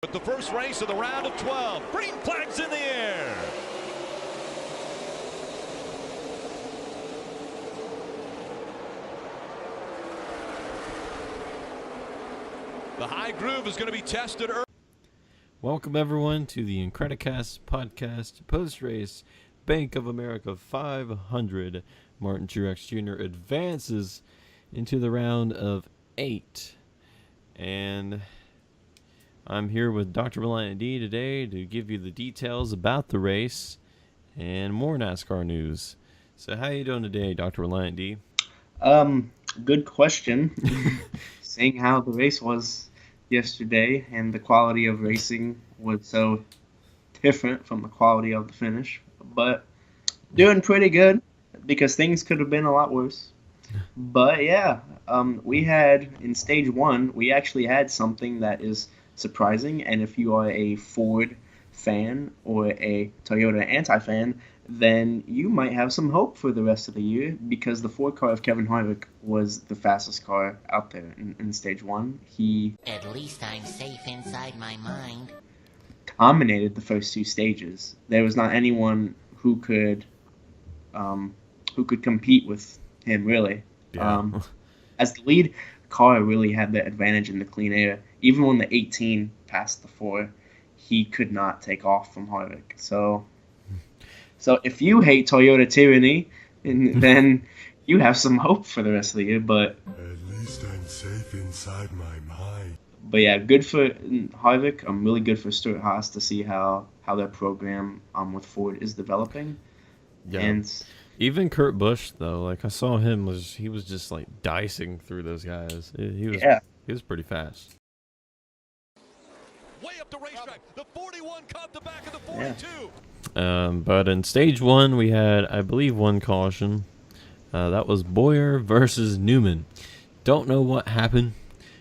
With the first race of the round of 12, green flags in the air. The high groove is going to be tested early. Welcome everyone to the Incredicast podcast post-race Bank of America 500. Martin Truex Jr. advances into the round of 8. And I'm here with DrRelientD today to give you the details about the race and more NASCAR news. So how you doing today, DrRelientD? Good question. Seeing how the race was yesterday and the quality of racing was so different from the quality of the finish, but doing pretty good because things could have been a lot worse. But yeah, we had in stage 1, we actually had something that is surprising, and if you are a Ford fan or a Toyota anti-fan, then you might have some hope for the rest of the year because the Ford car of Kevin Harvick was the fastest car out there in stage 1. He At least I'm safe inside my mind. dominated the first 2 stages. There was not anyone who could compete with him, really. Yeah. As the lead car really had the advantage in the clean air. Even when the 18 passed the 4, he could not take off from Harvick. So if you hate Toyota tyranny, then you have some hope for the rest of the year. But at least I'm safe inside my mind. But yeah, good for Harvick. Really good for Stuart Haas to see how their program with Ford is developing. Yeah. And Even Kurt Busch, though, like I saw him, he was just like dicing through those guys. He was pretty fast. Way up the racetrack. The 41 caught the back of the 42. But in stage 1, we had, I believe, one caution. That was Boyer versus Newman. Don't know what happened,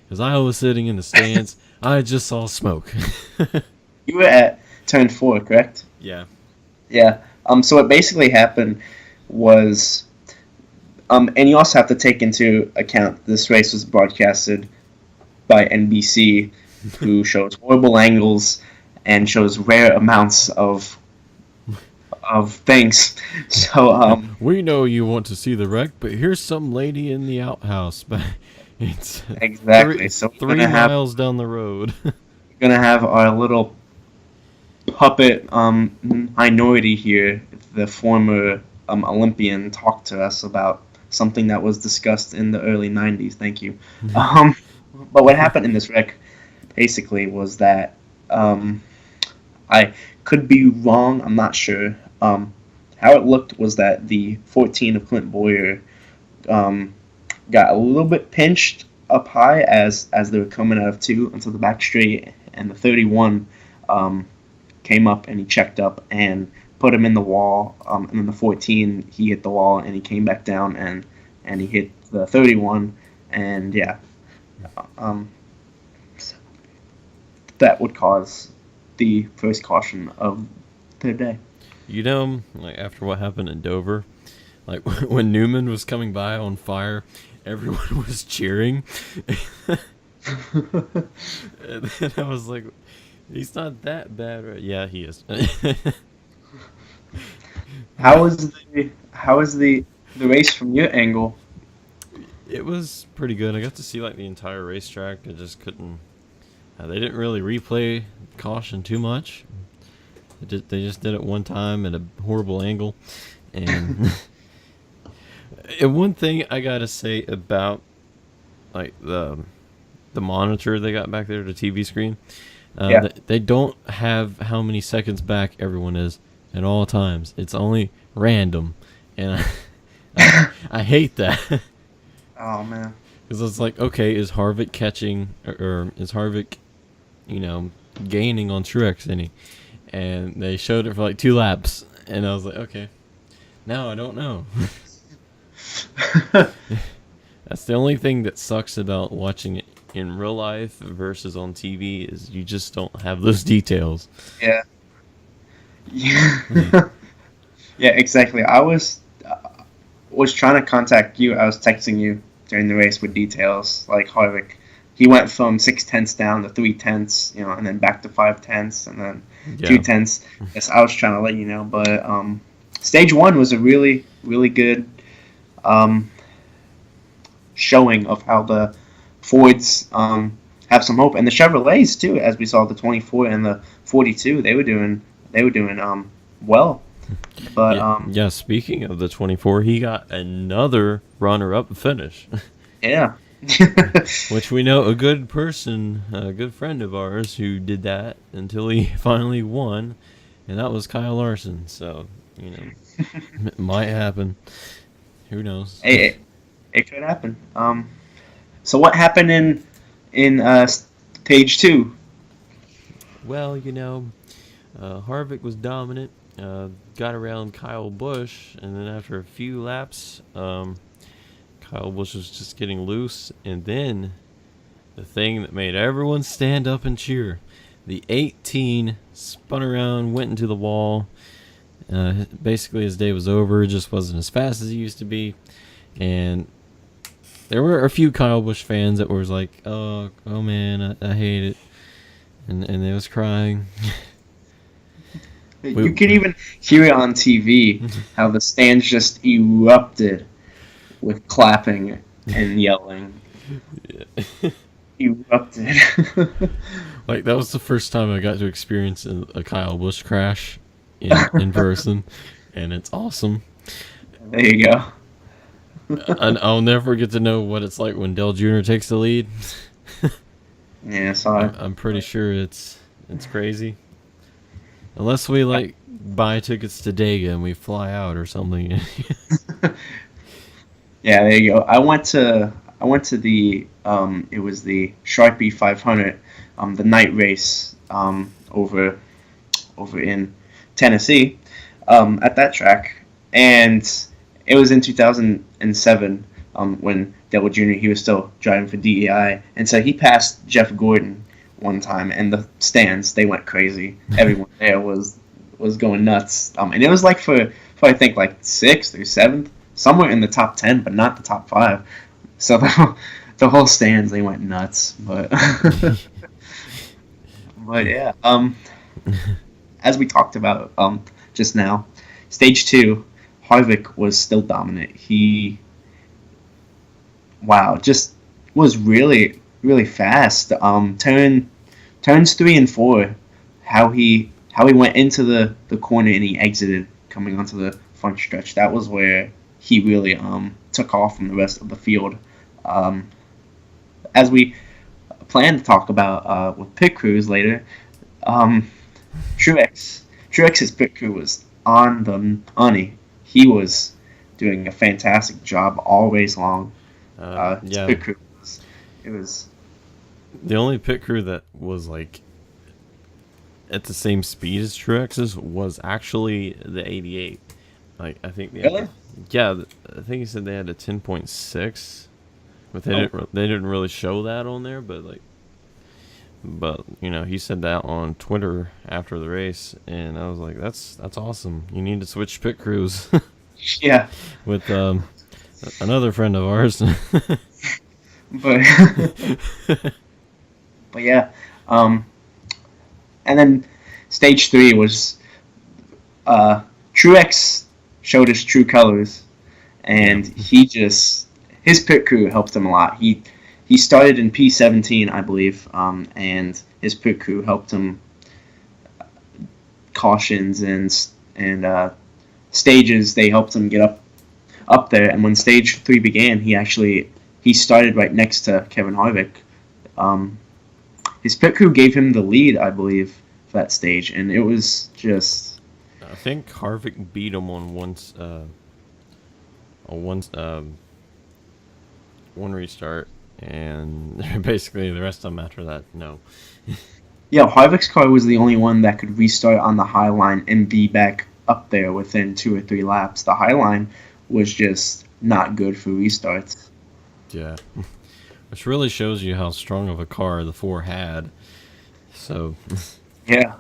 because I was sitting in the stands. I just saw smoke. You were at turn 4, correct? Yeah. Yeah. So what basically happened was, and you also have to take into account this race was broadcasted by NBC, who shows horrible angles and shows rare amounts of things. So we know you want to see the wreck, but here's some lady in the outhouse. But it's exactly. So 3 miles down the road. We're gonna have our little puppet minority here, the former Olympian, talk to us about something that was discussed in the early 90s. Thank you. But what happened in this wreck basically was that I could be wrong, I'm not sure. How it looked was that the 14 of Clint Boyer got a little bit pinched up high as they were coming out of 2 onto the back straight, and the 31 came up and he checked up and put him in the wall, and then the 14 he hit the wall and he came back down and he hit the 31, and yeah, that would cause the first caution of the day. You know, like after what happened in Dover, like when Newman was coming by on fire, everyone was cheering. And then I was like, he's not that bad, right? Yeah, he is. How was the race from your angle? It was pretty good. I got to see like the entire racetrack. I just couldn't. They didn't really replay caution too much. They just did it one time at a horrible angle, and and one thing I gotta say about like the monitor they got back there, the TV screen, they don't have how many seconds back everyone is at all times. It's only random, and I hate that. Oh man. Because it's like, okay, is Harvick catching, or is Harvick, gaining on Truex any? And they showed it for like 2 laps, and I was like, okay, now I don't know. That's the only thing that sucks about watching it in real life versus on TV is you just don't have those details. Yeah. Yeah. Yeah, exactly. I was trying to contact you. I was texting you during the race with details, like Harvick he went from 6/10 down to 3/10, and then back to 5/10, and then 2/10. Yes, I was trying to let you know, but stage 1 was a really, really good showing of how the Fords have some hope, and the Chevrolets too, as we saw the 24 and the 42, they were doing well. But yeah, speaking of the 24, he got another runner-up finish. Yeah. Which we know a good person, a good friend of ours who did that until he finally won, and that was Kyle Larson. So, it might happen. Who knows? It could happen. So what happened in stage 2? Well, Harvick was dominant, got around Kyle Busch, and then after a few laps, Kyle Busch was just getting loose, and then the thing that made everyone stand up and cheer, the 18 spun around, went into the wall. Basically, his day was over. It just wasn't as fast as he used to be, and there were a few Kyle Busch fans that was like, "Oh man, I hate it," and they was crying. You can even hear it on TV how the stands just erupted with clapping and yelling. Yeah. Erupted. Like, that was the first time I got to experience a Kyle Busch crash in person, and it's awesome. There you go. And I'll never get to know what it's like when Dale Jr. takes the lead. Yeah, sorry. I'm pretty sure it's crazy. Unless we buy tickets to Dega and we fly out or something. Yeah, there you go. I went to the it was the Sharpie 500, the night race over in Tennessee at that track, and it was in 2007 when Dale Jr. he was still driving for DEI, and so he passed Jeff Gordon one time, and the stands, they went crazy. Everyone there was going nuts, and it was for I think 6th or 7th, somewhere in the top 10, but not the top 5. So the whole stands, they went nuts. But but yeah, as we talked about just now, stage 2, Harvick was still dominant. He just was really, really fast. Turns 3 and 4, how he went into the corner and he exited coming onto the front stretch. That was where he really took off from the rest of the field. As we plan to talk about with pit crews later, Truex's pit crew was on the money. He was doing a fantastic job all race long. His pit crew was the only pit crew that was at the same speed as Truex's was actually the 88. I think really? Yeah, I think he said they had a 10.6, but they didn't really show that on there. But he said that on Twitter after the race, and I was like, that's awesome. You need to switch pit crews. Yeah. With another friend of ours. But yeah, and then stage 3 was Truex showed his true colors, and his pit crew helped him a lot. He started in P17, I believe, and his pit crew helped him cautions and stages. They helped him get up there, and when stage 3 began, he started right next to Kevin Harvick. His pit crew gave him the lead, I believe, for that stage, and it was just. I think Harvick beat him on one restart, and basically the rest of them after that, no. Yeah, Harvick's car was the only one that could restart on the high line and be back up there within 2 or 3 laps. The high line was just not good for restarts. Yeah, which really shows you how strong of a car the 4 had. So. Yeah.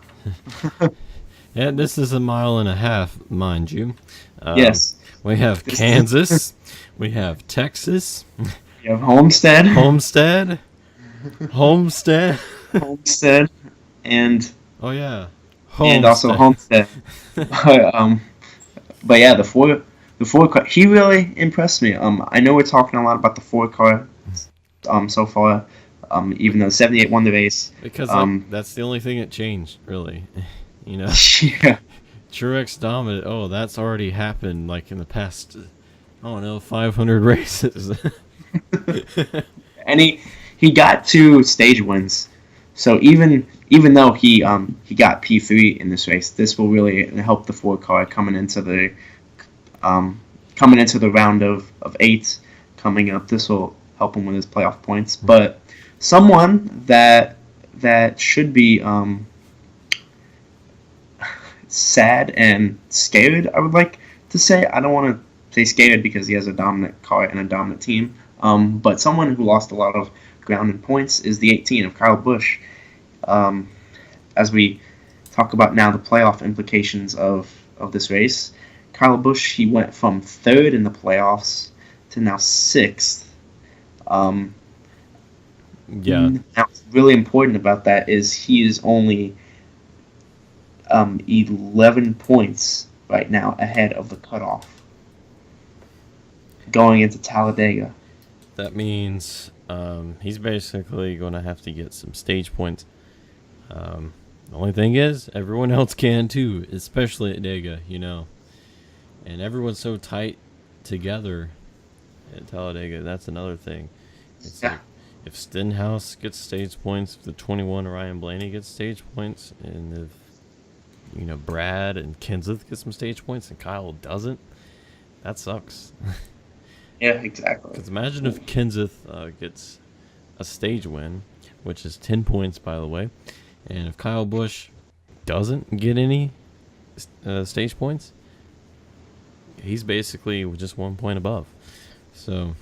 Yeah, this is 1.5 miles, mind you. Yes. We have Kansas. We have Texas. You have Homestead. Homestead. Homestead, and Oh yeah. also Homestead. But yeah, the Ford car, he really impressed me. I know we're talking a lot about the Ford car, so far. Even though 78 won the race. Because that's the only thing that changed, really. You know. Yeah. Truex dominant. Oh, that's already happened. Like in the past, I don't know, 500 races. And he got 2 stage wins. So even though he got P3 in this race, this will really help the Ford car coming into the round of 8 coming up. This will help him with his playoff points. But someone that should be sad and scared, I would like to say. I don't want to say scared because he has a dominant car and a dominant team. But someone who lost a lot of ground and points is the 18 of Kyle Busch. As we talk about now the playoff implications of this race, Kyle Busch, he went from 3rd in the playoffs to now 6th. Yeah. Now, what's really important about that is he is only 11 points right now ahead of the cutoff going into Talladega. That means he's basically going to have to get some stage points. The only thing is, everyone else can too, especially at Dega, you know. And everyone's so tight together at Talladega. That's another thing. It's like, if Stenhouse gets stage points, if the 21 Ryan Blaney gets stage points, and if Brad and Kenseth get some stage points and Kyle doesn't, that sucks. Yeah, exactly. Because imagine if Kenseth gets a stage win, which is 10 points, by the way, and if Kyle Busch doesn't get any stage points, he's basically just 1 point above. So.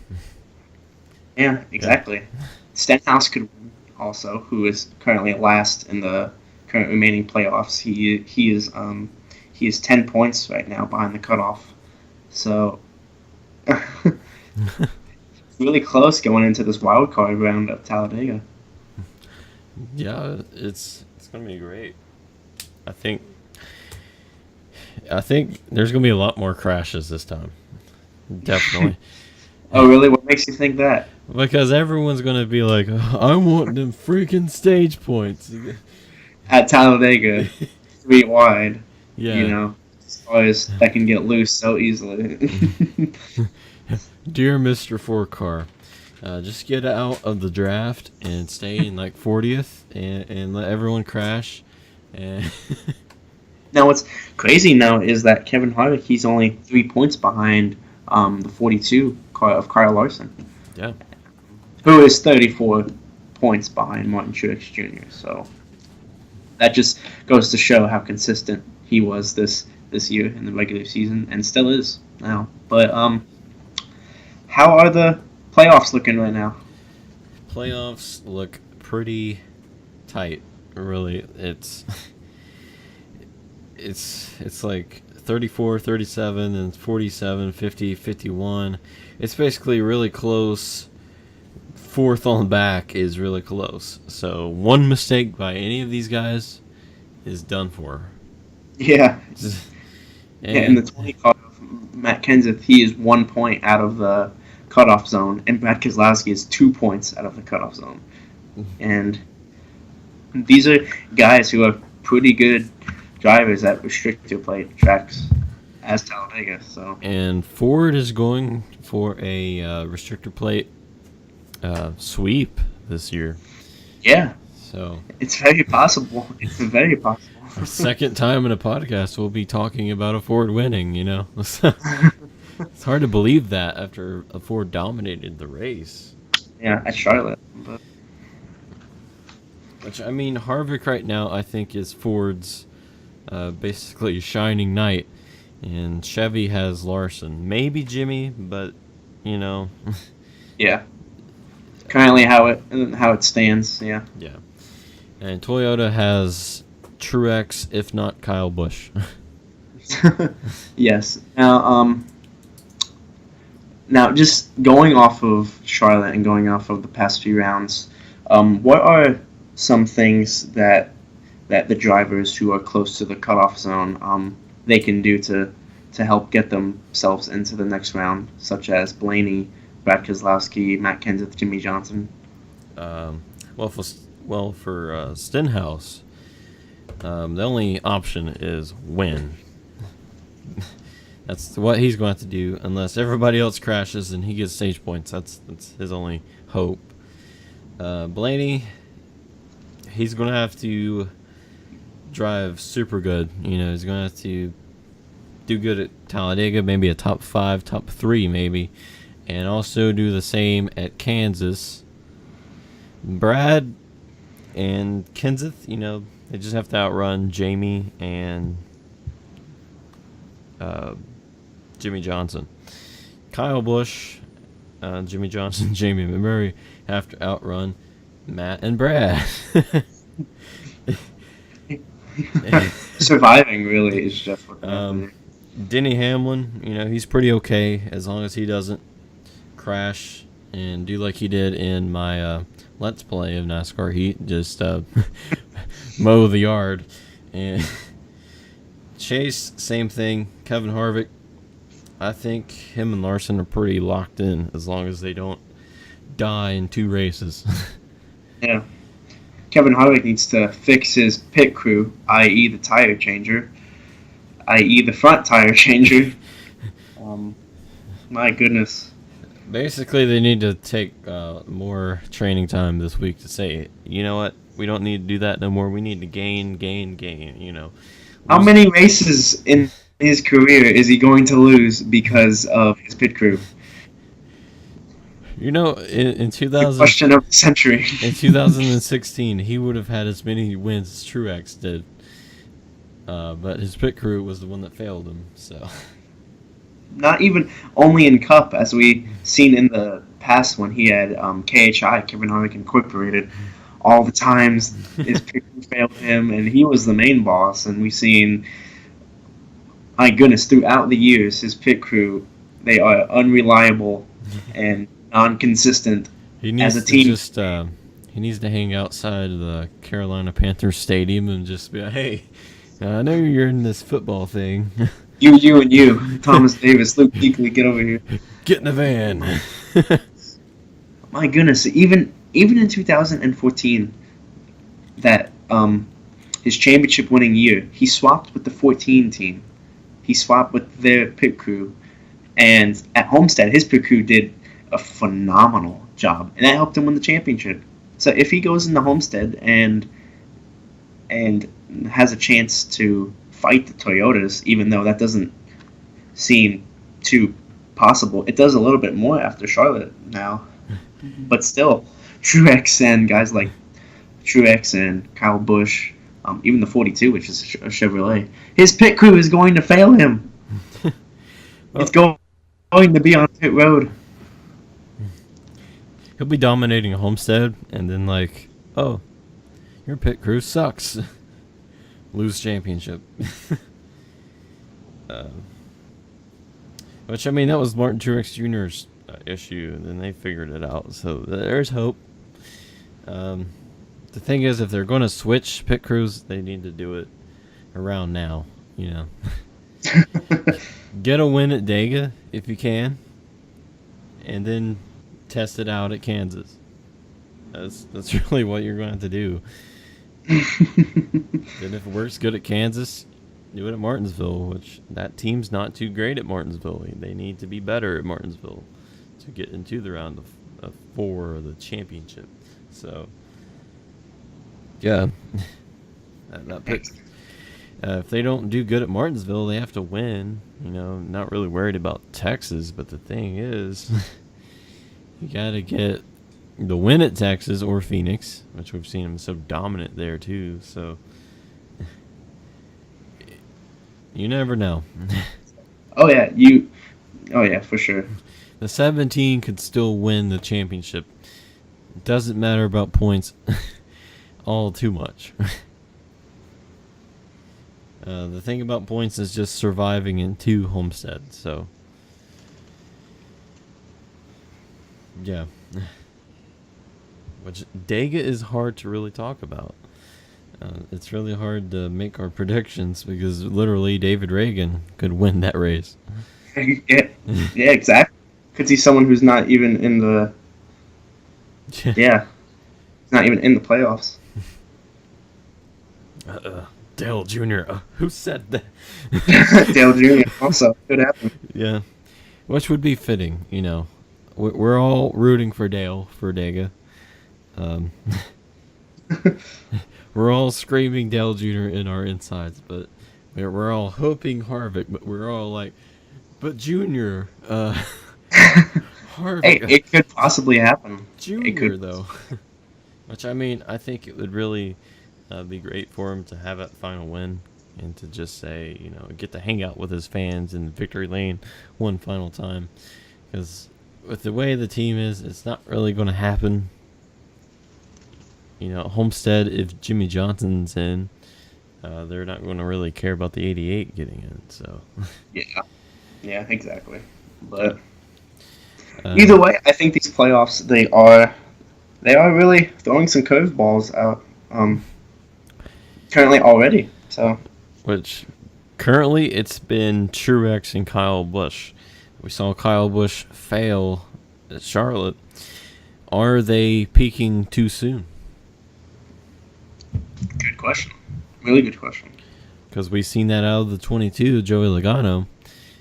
Yeah, exactly. Yeah. Stenhouse could win also, who is currently at last in the current remaining playoffs. He is 10 points right now behind the cutoff. So really close going into this wild card round of Talladega. Yeah, it's gonna be great. I think there's gonna be a lot more crashes this time. Definitely. Oh, really? What makes you think that? Because everyone's gonna be like, I want them freaking stage points at Talladega, 3 wide. Yeah, you know, cars that can get loose so easily. Dear Mr. Four Car, just get out of the draft and stay in like 40th and let everyone crash. And now, what's crazy now is that Kevin Harvick, he's only 3 points behind the 42 car of Kyle Larson. Yeah. Who is 34 points behind Martin Truex Jr. So that just goes to show how consistent he was this year in the regular season and still is now. But how are the playoffs looking right now? Playoffs look pretty tight, really. It's like 34, 37, and 47, 50, 51. It's basically really close. 4th on back is really close. So one mistake by any of these guys is done for. Yeah. In the 20 car, Matt Kenseth, he is 1 point out of the cutoff zone, and Brad Keselowski is 2 points out of the cutoff zone. And these are guys who are pretty good drivers at restrictor plate tracks as Talladega. So. And Ford is going for a restrictor plate sweep this year. Yeah. So it's very possible. It's very possible. The second time in a podcast we'll be talking about a Ford winning, you know. It's hard to believe that after a Ford dominated the race. Yeah, at Charlotte. But. Which, I mean, Harvick right now I think is Ford's basically shining knight, and Chevy has Larson. Maybe Jimmy, but, you know. Yeah. Currently how it stands, yeah. Yeah. And Toyota has Truex, if not Kyle Busch. Yes. Now, just going off of Charlotte and going off of the past few rounds, What are some things that the drivers who are close to the cutoff zone they can do to help get themselves into the next round, such as Blaney, Brad Keselowski, Matt Kenseth, Jimmy Johnson? For Stenhouse, the only option is win. That's what he's going to have to do, unless everybody else crashes and he gets stage points. That's his only hope. Blaney, he's going to have to drive super good. You know, he's going to have to do good at Talladega, maybe a top 5, top 3 maybe, and also do the same at Kansas. Brad and Kenseth, you know, they just have to outrun Jamie and Jimmy Johnson. Kyle Busch, Jimmy Johnson, Jamie McMurray have to outrun Matt and Brad. Surviving really is just what they have to do. Denny Hamlin, you know, he's pretty okay as long as he doesn't crash and do like he did in my Let's Play of NASCAR Heat, just mow the yard. And Chase, same thing. Kevin Harvick, I think him and Larson are pretty locked in as long as they don't die in 2 races. Yeah. Kevin Harvick needs to fix his pit crew, i.e. the tire changer, i.e. the front tire changer. My goodness. Basically, they need to take more training time this week to say, you know what, we don't need to do that no more. We need to gain, you know. How many races in his career is he going to lose because of his pit crew? You know, in The question of the century. in 2016, he would have had as many wins as Truex did. But his pit crew was the one that failed him, so... Not even only in Cup, as we seen in the past when he had KHI, Kevin Harvick Incorporated. All the times his pit crew failed him, and he was the main boss. And we've seen, my goodness, throughout the years, his pit crew, they are unreliable and non-consistent as a team. He needs to hang outside of the Carolina Panthers stadium and just be like, hey, I know you're in this football thing. You and you. Thomas Davis, Luke Kuechly, get over here. Get in the van. My goodness, even in 2014, that his championship winning year, he swapped with the 14 team. He swapped with their pit crew. And at Homestead, his pit crew did a phenomenal job. And that helped him win the championship. So if he goes into Homestead and has a chance to fight the Toyotas, even though that doesn't seem too possible. It does a little bit more after Charlotte now. But still, Truex and guys like Truex and Kyle Busch, even the 42, which is a Chevrolet, his pit crew is going to fail him. It's going to be on pit road. He'll be dominating Homestead, and then like, oh, your pit crew sucks. Lose championship. Which, I mean, that was Martin Truex Jr.'s issue, and then they figured it out. So there's hope. The thing is, if they're going to switch pit crews, they need to do it around now, you know. Get a win at Dega if you can, and then test it out at Kansas. That's really what you're going to have to do. Then if it works good at Kansas, do it at Martinsville, which that team's not too great at Martinsville. They need to be better at Martinsville to get into the round of 4 of the championship. So, yeah. If they don't do good at Martinsville, they have to win. You know, not really worried about Texas, but the thing is, you got to get the win at Texas or Phoenix, which we've seen them so dominant there too. So you never know. Oh yeah, for sure. The 17 could still win the championship. It doesn't matter about points all too much. The thing about points is just surviving in 2 Homestead. So yeah. Which Dega is hard to really talk about. It's really hard to make our predictions because literally David Reagan could win that race. Yeah, yeah, exactly. Could see someone who's not even in the not even in the playoffs. Dale Jr. Who said that? Dale Jr. also could happen. Yeah, which would be fitting, you know. We're all rooting for Dale for Dega. We're all screaming Dale Jr. in our insides, but we're all hoping Harvick. But we're all like, but Junior, Harvick. Hey, it could possibly happen. Junior, it could. though. Which, I mean, I think it would really be great for him to have that final win and to just say, you know, get to hang out with his fans in victory lane one final time. Because with the way the team is, it's not really going to happen. You know, Homestead, if Jimmy Johnson's in, they're not going to really care about the 88 getting in. So. Yeah, exactly. But either way, I think these playoffs they are really throwing some curveballs out currently already. So, which currently it's been Truex and Kyle Busch. We saw Kyle Busch fail at Charlotte. Are they peaking too soon? Good question. Really good question. Because we've seen that out of the 22, Joey Logano,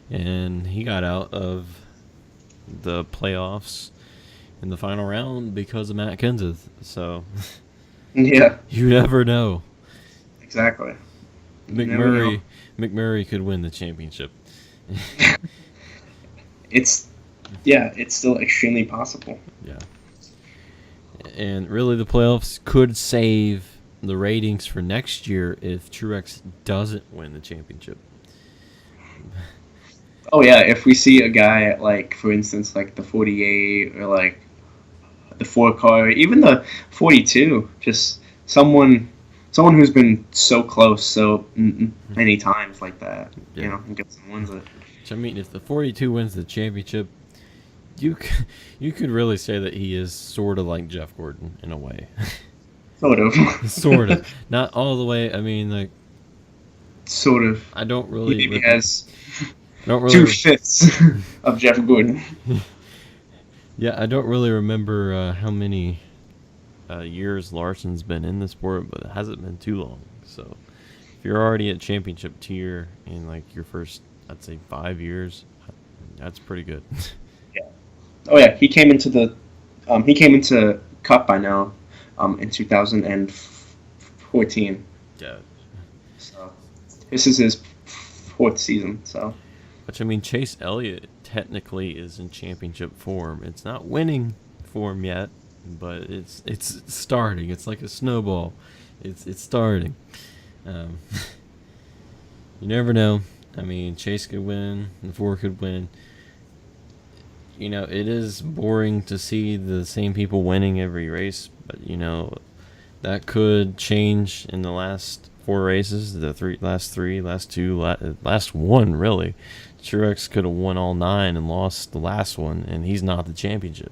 and he got out of the playoffs in the final round because of Matt Kenseth. So, yeah, you never know. Exactly. McMurray could win the championship. It's still extremely possible. Yeah. And really, the playoffs could save the ratings for next year if Truex doesn't win the championship. Oh yeah, if we see a guy at, like, for instance, like the 48 or like the 4 car, or even the 42, just someone who's been so close so many times like that, you know, and gets some wins it. Which, I mean, if the 42 wins the championship, you could really say that he is sort of like Jeff Gordon in a way. Sort of. Sort of. Not all the way. I mean, like. Sort of. I don't really. He has don't really 2/5 of Jeff Gordon. Yeah, I don't really remember how many years Larson's been in the sport, but it hasn't been too long. So, if you're already at championship tier in like your first, I'd say 5 years, that's pretty good. Yeah. Oh yeah, he came into Cup by now. In 2014. Yeah. So this is his 4th season. So. Which, I mean, Chase Elliott technically is in championship form. It's not winning form yet, but it's starting. It's like a snowball. It's starting. You never know. I mean, Chase could win. The 4 could win. You know, it is boring to see the same people winning every race, but, you know, that could change in the last 4 races, the last 2, last 1, really. Truex could have won all 9 and lost the last one, and he's not the championship.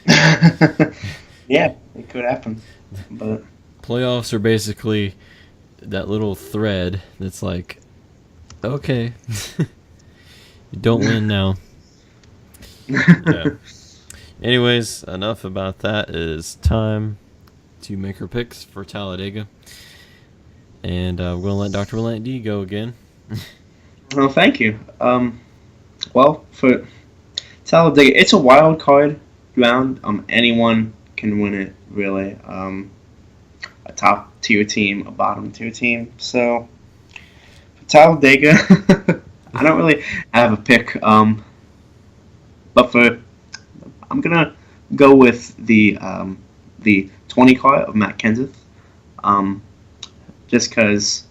Yeah, it could happen. But playoffs are basically that little thread that's like, okay, you don't win now. Yeah. Anyways, enough about that. It is time to make our picks for Talladega. And we're going to let DrRelientD go again. Well, thank you. Well, for Talladega, it's a wild card round. Anyone can win it, really. A top tier team, a bottom tier team. So, for Talladega, I don't really have a pick. But I'm gonna go with the 20 car of Matt Kenseth, just because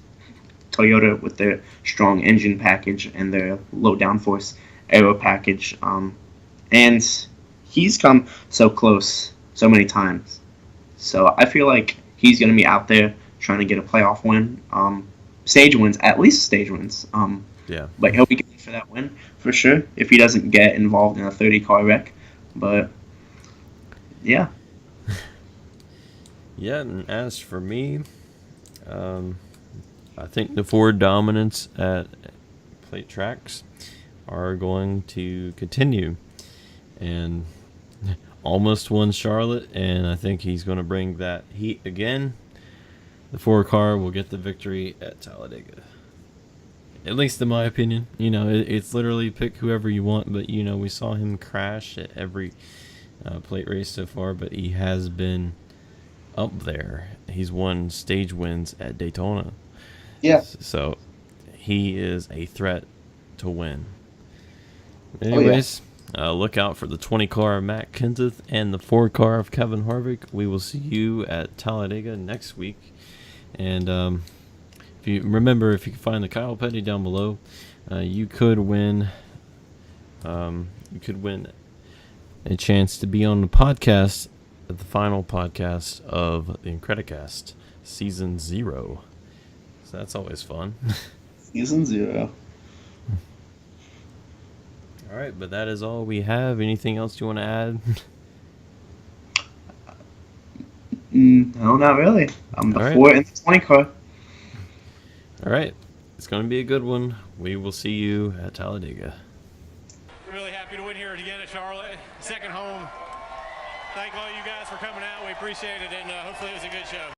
Toyota with their strong engine package and their low downforce aero package, and he's come so close so many times. So I feel like he's gonna be out there trying to get a playoff win, stage wins, at least stage wins. Yeah. But he'll be going for that win for sure if he doesn't get involved in a 30 car wreck. But yeah. Yeah, and as for me, I think the Ford dominance at plate tracks are going to continue. And almost won Charlotte, and I think he's going to bring that heat again. The Ford car will get the victory at Talladega. At least in my opinion. You know, it's literally pick whoever you want, but, you know, we saw him crash at every plate race so far, but he has been up there. He's won stage wins at Daytona. Yeah. So he is a threat to win. Anyways, look out for the 20 car of Matt Kenseth and the 4 car of Kevin Harvick. We will see you at Talladega next week. And if you can find the Kyle Petty down below, you could win. You could win a chance to be on the podcast, at the final podcast of the Incredicast, Season 0. So that's always fun. Season 0. All right, but that is all we have. Anything else you want to add? No, not really. I'm the All right. 4 and the 20 car. All right, it's going to be a good one. We will see you at Talladega. Really happy to win here again at Charlotte. Second home. Thank all you guys for coming out. We appreciate it, and hopefully it was a good show.